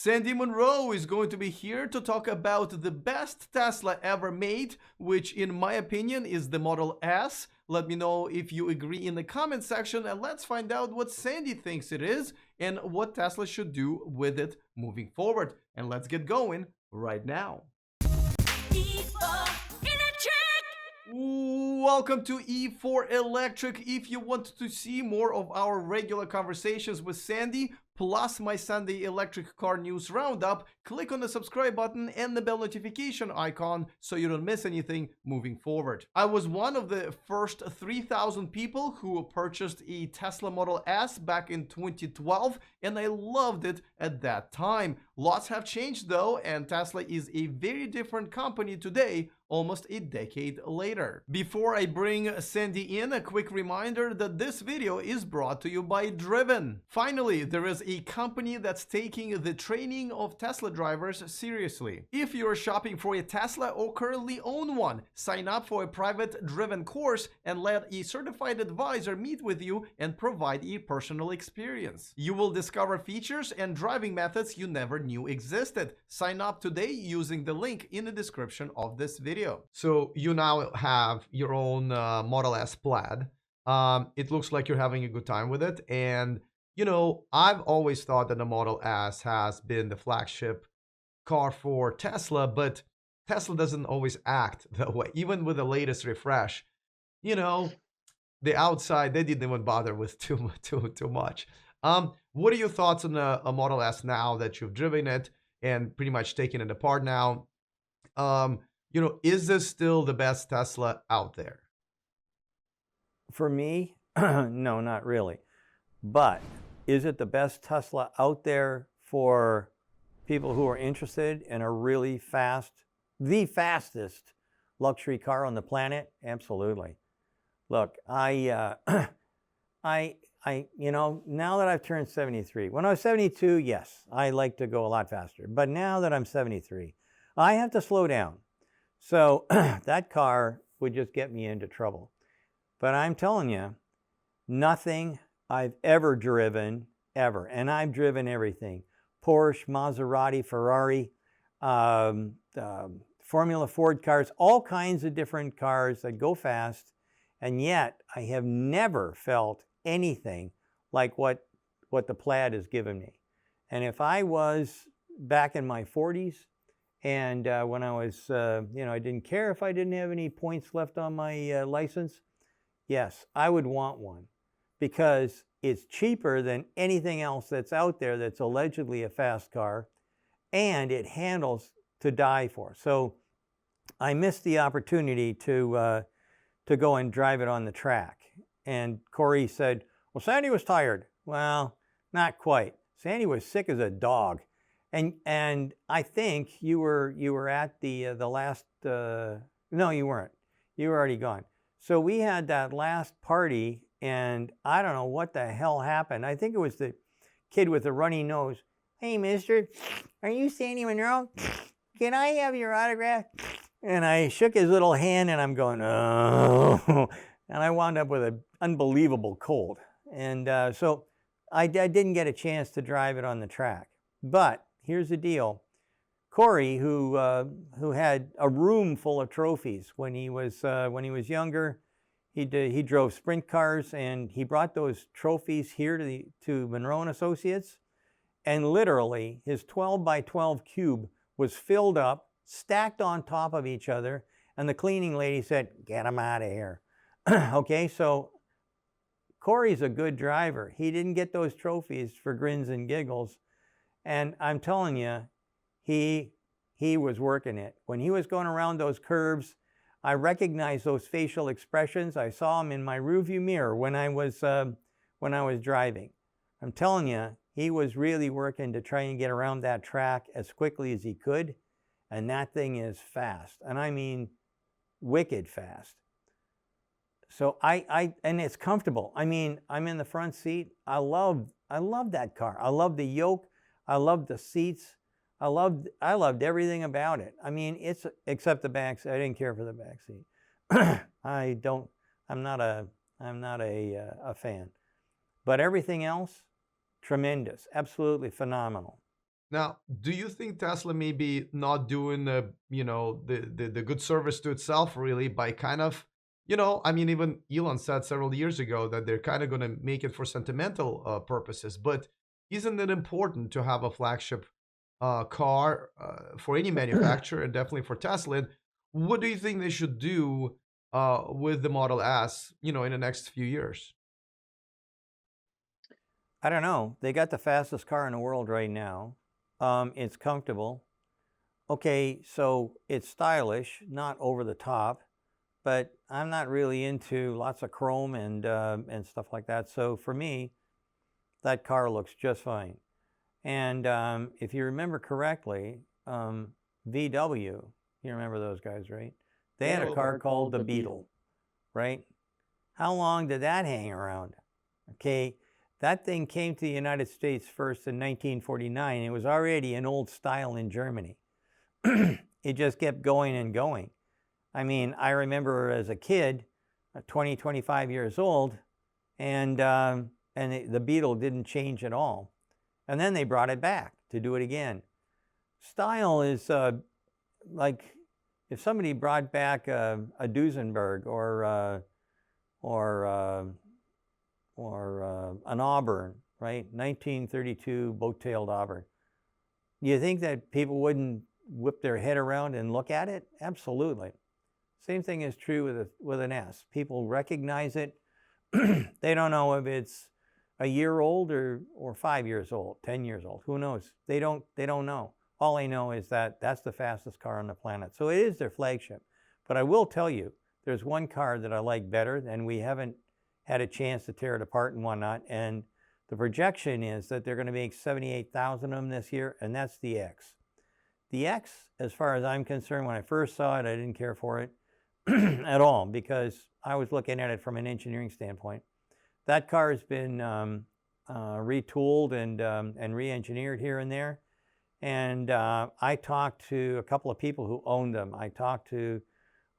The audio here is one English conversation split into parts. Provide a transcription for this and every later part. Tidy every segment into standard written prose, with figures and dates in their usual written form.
Sandy Munro is going to be here to talk about the best Tesla ever made, which in my opinion is the Model S. Let me know if you agree in the comment section, and let's find out what Sandy thinks it is and what Tesla should do with it moving forward. And let's get going right now. Welcome to E4 Electric. If you want to see more of our regular conversations with Sandy, plus my Sunday electric car news roundup, click on the subscribe button and the bell notification icon so you don't miss anything moving forward. I was one of the first 3,000 people who purchased a Tesla Model S back in 2012, and I loved it at that time. Lots have changed though, and Tesla is a very different company today, almost a decade later. Before I bring Sandy in, a quick reminder that this video is brought to you by Driven. Finally, there is a company that's taking the training of Tesla drivers seriously. If you're shopping for a Tesla or currently own one, sign up for a private Driven course and let a certified advisor meet with you and provide a personal experience. You will discover features and driving methods you never knew existed. Sign up today using the link in the description of this video. So you now have your own Model S Plaid. It looks like you're having a good time with it, and you know, I've always thought that the Model S has been the flagship car for Tesla, but Tesla doesn't always act that way. Even with the latest refresh, you know, the outside, they didn't even bother with too much. What are your thoughts on a Model S now that you've driven it and pretty much taken it apart now? You know, is this still the best Tesla out there? For me, no, not really. But is it the best Tesla out there for people who are interested in a really fast, the fastest luxury car on the planet? Absolutely. Look, you know, now that I've turned 73, when I was 72, yes, I like to go a lot faster. But now that I'm 73, I have to slow down. So that car would just get me into trouble. But I'm telling you, nothing I've ever driven, ever, and I've driven everything, Porsche, Maserati, Ferrari, Formula Ford cars, all kinds of different cars that go fast, and yet I have never felt anything like what the Plaid has given me. And if I was back in my 40s, and when I was, you know, I didn't care if I didn't have any points left on my license, yes, I would want one, because it's cheaper than anything else that's out there that's allegedly a fast car, and it handles to die for. So I missed the opportunity to go and drive it on the track. And Corey said, well, Sandy was tired. Well, not quite. Sandy was sick as a dog. And I think you were at the last, no, you weren't. You were already gone. So we had that last party, and I don't know what the hell happened. I think it was the kid with the runny nose. Hey, mister, are you Sandy Munro? Can I have your autograph? And I shook his little hand, and I'm going, oh. And I wound up with an unbelievable cold. And so I didn't get a chance to drive it on the track. But here's the deal. Corey, who had a room full of trophies when he was younger, he drove sprint cars, and he brought those trophies here to Munro & Associates, and literally his 12 by 12 cube was filled up, stacked on top of each other, and the cleaning lady said, "Get him out of here." Okay, so Corey's a good driver. He didn't get those trophies for grins and giggles, and I'm telling you, he was working it. When he was going around those curves, I recognized those facial expressions. I saw them in my rearview mirror when I was driving. I'm telling you, he was really working to try and get around that track as quickly as he could, and that thing is fast, and I mean wicked fast. So and it's comfortable. I mean, I'm in the front seat. I love that car. I love the yoke. I love the seats. I loved everything about it. I mean, it's except the back seat. I didn't care for the back seat. I'm not a fan. But everything else, tremendous, absolutely phenomenal. Now, do you think Tesla may be not doing the good service to itself really by kind of, I mean, even Elon said several years ago that they're kind of going to make it for sentimental purposes, but isn't it important to have a flagship car for any manufacturer and definitely for Tesla? And what do you think they should do with the Model S, in the next few years? I don't know. They got the fastest car in the world right now. It's comfortable. Okay, so it's stylish, not over the top, but I'm not really into lots of chrome and stuff like that. So for me, that car looks just fine. And if you remember correctly, VW, you remember those guys, right? They had a car called the Beetle, right? How long did that hang around? Okay, that thing came to the United States first in 1949. It was already an old style in Germany. It just kept going and going. I mean, I remember as a kid, 20, 25 years old, and the Beetle didn't change at all. And then they brought it back to do it again. Style is like if somebody brought back a Duesenberg or an Auburn, right? 1932 boat-tailed Auburn. Do you think that people wouldn't whip their head around and look at it? Absolutely. Same thing is true with an S. People recognize it. They don't know if it's a year old or 5 years old, 10 years old. Who knows? They don't know. All they know is that that's the fastest car on the planet. So it is their flagship. But I will tell you, there's one car that I like better, and we haven't had a chance to tear it apart and whatnot. And the projection is that they're going to make 78,000 of them this year, and that's the X. The X, as far as I'm concerned, when I first saw it, I didn't care for it at all because I was looking at it from an engineering standpoint. That car has been retooled and re-engineered here and there. And I talked to a couple of people who owned them. I talked to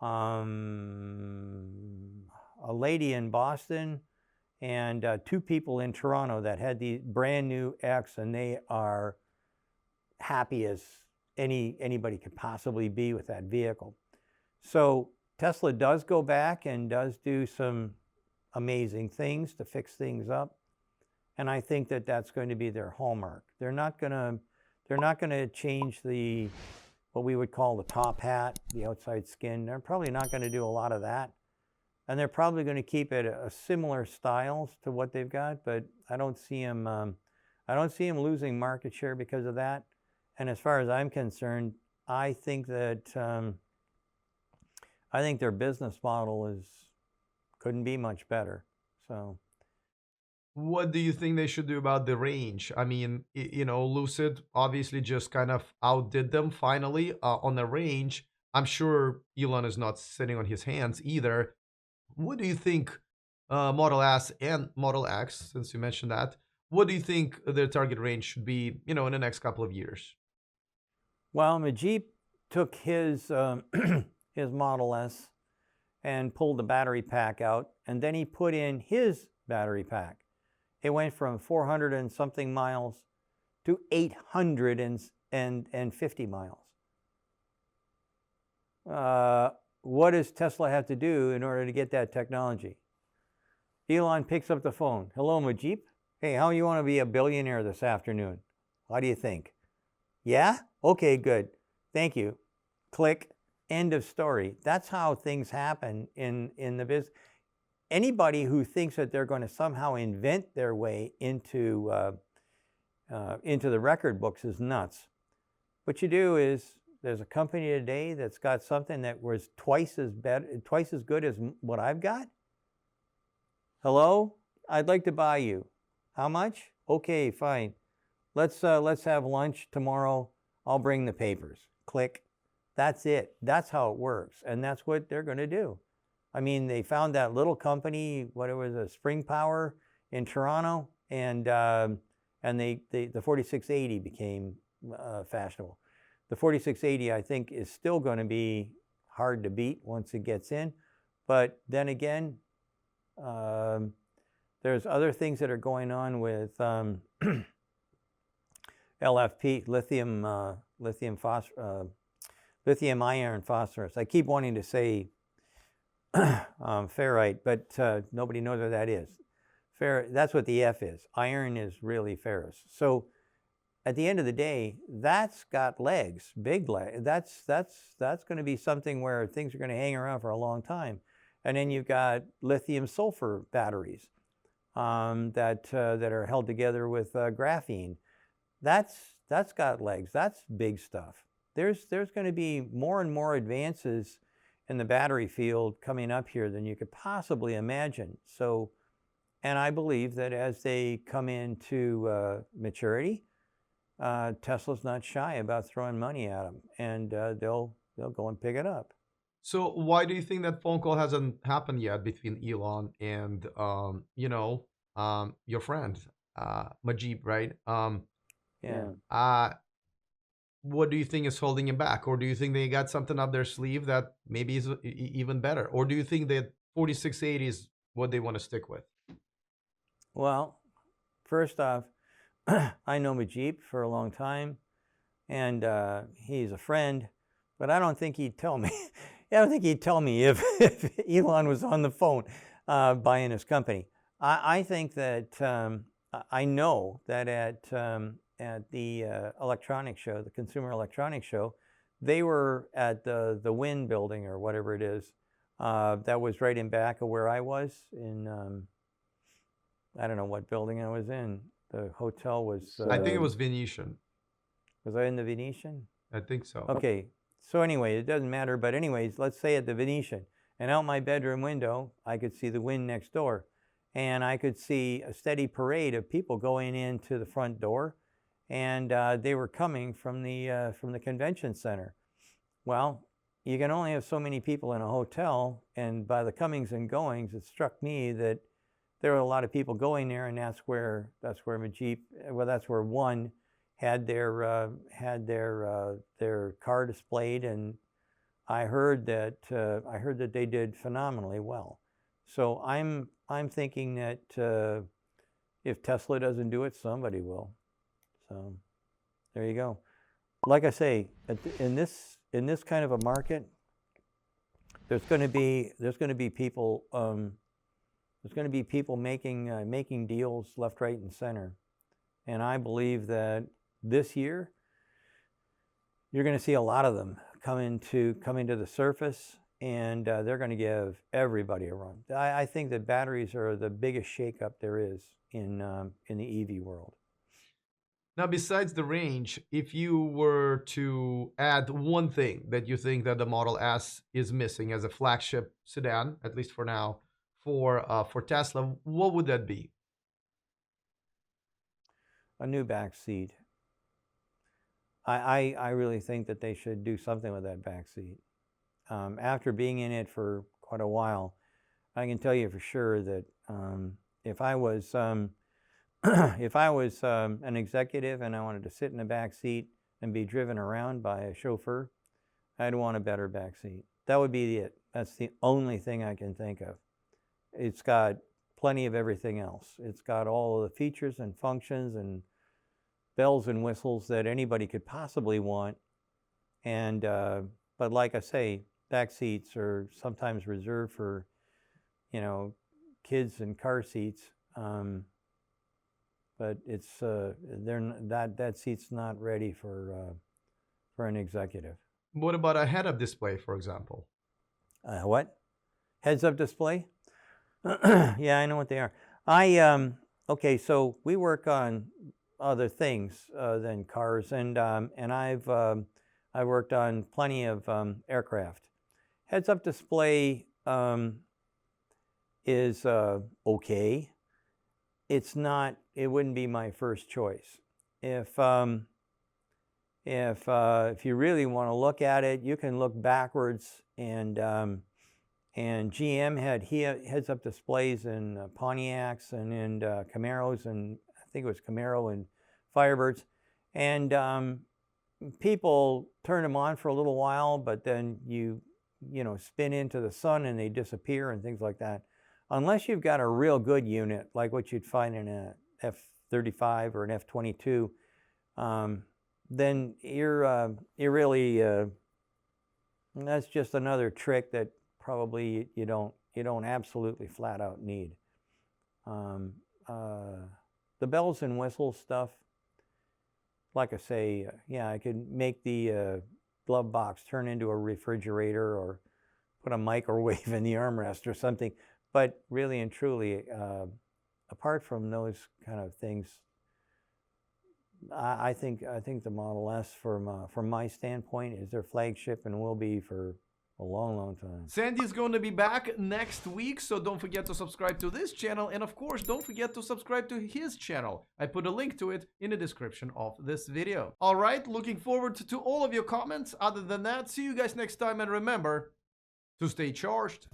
a lady in Boston and 2 people in Toronto that had the brand new X, and they are happy as anybody could possibly be with that vehicle. So Tesla does go back and does do some amazing things to fix things up, and I think that that's going to be their hallmark. They're not going to change what we would call the top hat, the outside skin. They're probably not going to do a lot of that, and they're probably going to keep it a similar styles to what they've got. But I don't see them losing market share because of that. And as far as I'm concerned, I think that I think their business model couldn't be much better. So, What do you think they should do about the range? I mean, Lucid obviously just kind of outdid them finally on the range. I'm sure Elon is not sitting on his hands either. What do you think Model S and Model X, since you mentioned that, what do you think their target range should be, in the next couple of years? well, Majid took his his Model S and pulled the battery pack out, and then he put in his battery pack. It went from 400 and something miles to 850 miles. What does Tesla have to do in order to get that technology? Elon picks up the phone. Hello, Majid. Hey, how you want to be a billionaire this afternoon? What do you think? Yeah? Okay, good. Thank you. Click. End of story. That's how things happen in the business. Anybody who thinks that they're going to somehow invent their way into the record books is nuts. What you do is there's a company today that's got something that was twice as good as what I've got. Hello, I'd like to buy you. How much? Okay, fine. Let's have lunch tomorrow. I'll bring the papers. Click. That's it. That's how it works, and that's what they're going to do. I mean, they found that little company, what it was, a Spring Power in Toronto, and the 4680 became fashionable. The 4680, I think, is still going to be hard to beat once it gets in. But then again, there's other things that are going on with LFP, lithium iron phosphorus. I keep wanting to say ferrite, but nobody knows what that is. That's what the F is. Iron is really ferrous. So at the end of the day, that's got legs, big legs. That's going to be something where things are going to hang around for a long time. And then you've got lithium sulfur batteries that are held together with graphene. That's got legs. That's big stuff. There's going to be more and more advances in the battery field coming up here than you could possibly imagine. So, and I believe that as they come into maturity, Tesla's not shy about throwing money at them, and they'll go and pick it up. So why do you think that phone call hasn't happened yet between Elon and your friend Majib, right? Yeah. What do you think is holding him back, or do you think they got something up their sleeve that maybe is even better, or do you think that 4680 is what they want to stick with? Well, first off, I know Majib for a long time, and he's a friend, but I don't think he'd tell me. I don't think he'd tell me if Elon was on the phone buying his company. I think that I know that at the electronics show, the Consumer Electronics Show, they were at the Wynn building or whatever it is. That was right in back of where I was in, I don't know what building I was in. The hotel was... I think it was Venetian. Was I in the Venetian? I think so. Okay. So anyway, it doesn't matter. But anyways, let's say at the Venetian. And out my bedroom window, I could see the Wynn next door. And I could see a steady parade of people going into the front door. And they were coming from the convention center. Well, you can only have so many people in a hotel. And by the comings and goings, it struck me that there were a lot of people going there, and that's where Majib, well, that's where one had their car displayed, and I heard that they did phenomenally well. So I'm thinking that if Tesla doesn't do it, somebody will. So there you go. Like I say, in this kind of a market, there's going to be people. There's going to be people making deals left, right, and center. And I believe that this year, you're going to see a lot of them coming to the surface, and they're going to give everybody a run. I think that batteries are the biggest shakeup there is in the EV world. Now, besides the range, if you were to add one thing that you think that the Model S is missing as a flagship sedan, at least for now, for Tesla, what would that be? A new back seat. I really think that they should do something with that back seat. After being in it for quite a while, I can tell you for sure that if I was an executive and I wanted to sit in the back seat and be driven around by a chauffeur, I'd want a better back seat. That would be it. That's the only thing I can think of. It's got plenty of everything else. It's got all of the features and functions and bells and whistles that anybody could possibly want. And but like I say, back seats are sometimes reserved for, kids and car seats. But it's that seat's not ready for an executive. What about a head-up display, for example? What? Heads-up display? Yeah, I know what they are. Okay, so we work on other things than cars, and I've worked on plenty of aircraft. Heads-up display is okay. It's not. It wouldn't be my first choice. If you really want to look at it, you can look backwards, and GM had heads-up displays in Pontiacs and in Camaros, and I think it was Camaro and Firebirds, and people turn them on for a little while, but then you spin into the sun and they disappear and things like that. Unless you've got a real good unit like what you'd find in a F-35 or an F-22, then you're really that's just another trick that probably you don't absolutely flat out need. The bells and whistles stuff, like I say, yeah, I could make the glove box turn into a refrigerator or put a microwave in the armrest or something. But really and truly, apart from those kind of things, I think the Model S, from my standpoint, is their flagship and will be for a long, long time. Sandy's going to be back next week, so don't forget to subscribe to this channel, and of course, don't forget to subscribe to his channel. I put a link to it in the description of this video. All right, looking forward to all of your comments. Other than that, see you guys next time, and remember to stay charged.